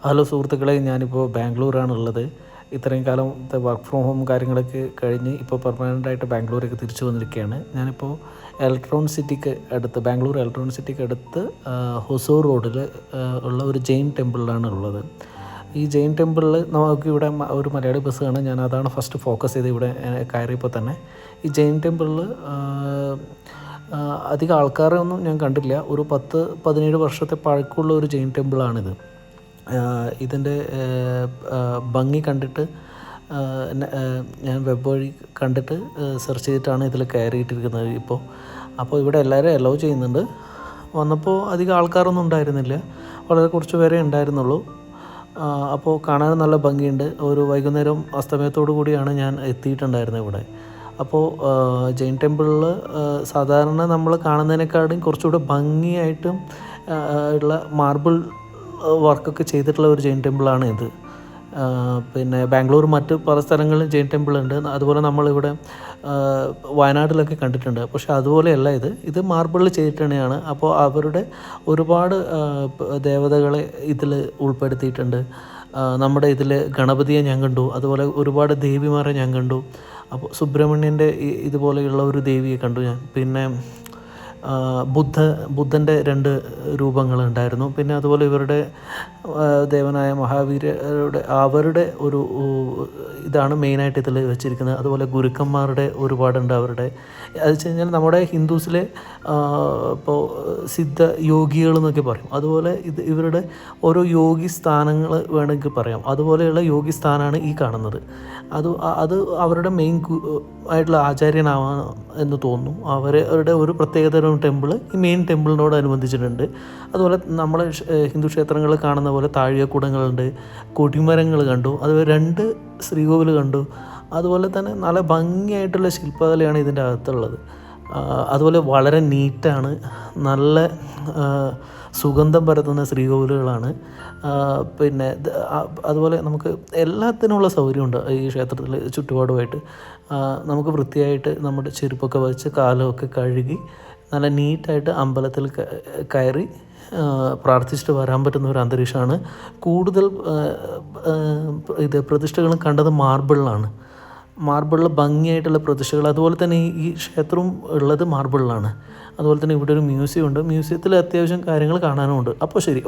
Hello സുഹൃത്തുക്കളെ, ഞാനിപ്പോൾ ബാംഗ്ലൂരാണുള്ളത്. ഇത്രയും കാലത്തെ വർക്ക് ഫ്രം ഹോം കാര്യങ്ങളൊക്കെ കഴിഞ്ഞ് ഇപ്പോൾ പെർമനൻ്റായിട്ട് ബാംഗ്ലൂരേക്ക് തിരിച്ചു വന്നിരിക്കുകയാണ്. ഞാനിപ്പോൾ ബാംഗ്ലൂർ ഇലക്ട്രോണിക് സിറ്റിക്ക് അടുത്ത് ഹൊസൂർ റോഡിൽ ഉള്ള ഒരു ജെയിൻ ടെമ്പിളിലാണ് ഉള്ളത്. ഈ ജെയിൻ ടെമ്പിളിൽ നമുക്കിവിടെ ഒരു മലയാളി ബസ് കാണാം. ഞാൻ അതാണ് ഫസ്റ്റ് ഫോക്കസ് ചെയ്ത് ഇവിടെ കയറിയപ്പോൾ തന്നെ. ഈ ജെയിൻ ടെമ്പിളിൽ അധികം ആൾക്കാരൊന്നും ഞാൻ കണ്ടില്ല. ഒരു 10-17 വർഷത്തെ പഴക്കമുള്ള ഒരു ജെയിൻ ടെമ്പിളാണിത്. ഇതിൻ്റെ ഭംഗി കണ്ടിട്ട് ഞാൻ വെബ് വഴി കണ്ടിട്ട് സെർച്ച് ചെയ്തിട്ടാണ് ഇതിൽ കയറിയിട്ടിരിക്കുന്നത് അപ്പോൾ ഇവിടെ എല്ലാവരും അലോ ചെയ്യുന്നുണ്ട്. വന്നപ്പോൾ അധികം ആൾക്കാരൊന്നും ഉണ്ടായിരുന്നില്ല, വളരെ കുറച്ച് പേരെ ഉണ്ടായിരുന്നുള്ളൂ. അപ്പോൾ കാണാൻ നല്ല ഭംഗിയുണ്ട്. ഒരു വൈകുന്നേരം അസ്തമയത്തോടു കൂടിയാണ് ഞാൻ എത്തിയിട്ടുണ്ടായിരുന്നത് ഇവിടെ. അപ്പോൾ ജെയിൻ ടെമ്പിളിൽ സാധാരണ നമ്മൾ കാണുന്നതിനേക്കാളും കുറച്ചുകൂടെ ഭംഗിയായിട്ടും ഉള്ള മാർബിൾ വർക്കൊക്കെ ചെയ്തിട്ടുള്ള ഒരു ജെയിൻ ടെമ്പിളാണ് ഇത്. പിന്നെ ബാംഗ്ലൂർ മറ്റ് പല സ്ഥലങ്ങളിലും ജെയിൻ ടെമ്പിൾ ഉണ്ട്. അതുപോലെ നമ്മളിവിടെ വയനാട്ടിലൊക്കെ കണ്ടിട്ടുണ്ട്. പക്ഷേ അതുപോലെയല്ല ഇത് മാർബിളിൽ ചെയ്തിട്ടാണ്. അപ്പോൾ അവരുടെ ഒരുപാട് ദേവതകളെ ഇതിൽ ഉൾപ്പെടുത്തിയിട്ടുണ്ട്. നമ്മുടെ ഇതിൽ ഗണപതിയെ ഞാൻ കണ്ടു, അതുപോലെ ഒരുപാട് ദേവിമാരെ ഞാൻ കണ്ടു. അപ്പോൾ സുബ്രഹ്മണ്യൻ്റെ ഇതുപോലെയുള്ള ഒരു ദേവിയെ കണ്ടു ഞാൻ. പിന്നെ ബുദ്ധൻ്റെ 2 രൂപങ്ങളുണ്ടായിരുന്നു. പിന്നെ അതുപോലെ ഇവരുടെ ദേവനായ അവരുടെ ഒരു ഇതാണ് മെയിനായിട്ട് ഇതിൽ വെച്ചിരിക്കുന്നത്. അതുപോലെ ഗുരുക്കന്മാരുടെ ഒരുപാടുണ്ട്. അത് വെച്ച് കഴിഞ്ഞാൽ നമ്മുടെ ഹിന്ദുസിലെ ഇപ്പോൾ സിദ്ധ യോഗികൾ എന്നൊക്കെ പറയും. അതുപോലെ ഇവരുടെ ഓരോ യോഗി സ്ഥാനങ്ങൾ വേണമെങ്കിൽ പറയാം. അതുപോലെയുള്ള യോഗി സ്ഥാനമാണ് ഈ കാണുന്നത്. അത് അവരുടെ മെയിൻ ആയിട്ടുള്ള ആചാര്യനാവാൻ എന്ന് തോന്നുന്നു. അവരുടെ ഒരു പ്രത്യേകതരം ടെമ്പിൾ ഈ മെയിൻ ടെമ്പിളിനോട് അനുബന്ധിച്ചിട്ടുണ്ട്. അതുപോലെ നമ്മൾ ഹിന്ദു ക്ഷേത്രങ്ങളിൽ കാണുന്ന പോലെ താഴികക്കുടങ്ങളുണ്ട്, കൊടിമരങ്ങൾ കണ്ടു, അതുപോലെ 2 ശ്രീകോവിൽ കണ്ടു. അതുപോലെ തന്നെ നല്ല ഭംഗിയായിട്ടുള്ള ശില്പകലയാണ് ഇതിൻ്റെ അകത്തുള്ളത്. അതുപോലെ വളരെ നീറ്റാണ്, നല്ല സുഗന്ധം പരത്തുന്ന ശ്രീകോവിലുകളാണ്. പിന്നെ അതുപോലെ നമുക്ക് എല്ലാത്തിനുമുള്ള സൗകര്യമുണ്ട് ഈ ക്ഷേത്രത്തിൽ. ചുറ്റുപാടുമായിട്ട് നമുക്ക് വൃത്തിയായിട്ട് നമ്മുടെ ചെരുപ്പൊക്കെ വെച്ച് കാലമൊക്കെ കഴുകി നല്ല നീറ്റായിട്ട് അമ്പലത്തിൽ കയറി പ്രാർത്ഥിച്ചിട്ട് വരാൻ പറ്റുന്ന ഒരു അന്തരീക്ഷമാണ്. കൂടുതൽ പ്രതിഷ്ഠകളും കണ്ടത് മാർബിളിൽ ഭംഗിയായിട്ടുള്ള പ്രതിഷ്ഠകൾ. അതുപോലെ തന്നെ ഈ ക്ഷേത്രവും ഉള്ളത് മാർബിളിലാണ്. അതുപോലെ തന്നെ ഇവിടെ ഒരു മ്യൂസിയം ഉണ്ട്. മ്യൂസിയത്തിൽ അത്യാവശ്യം കാര്യങ്ങൾ കാണാനുമുണ്ട്. അപ്പോൾ ശരി.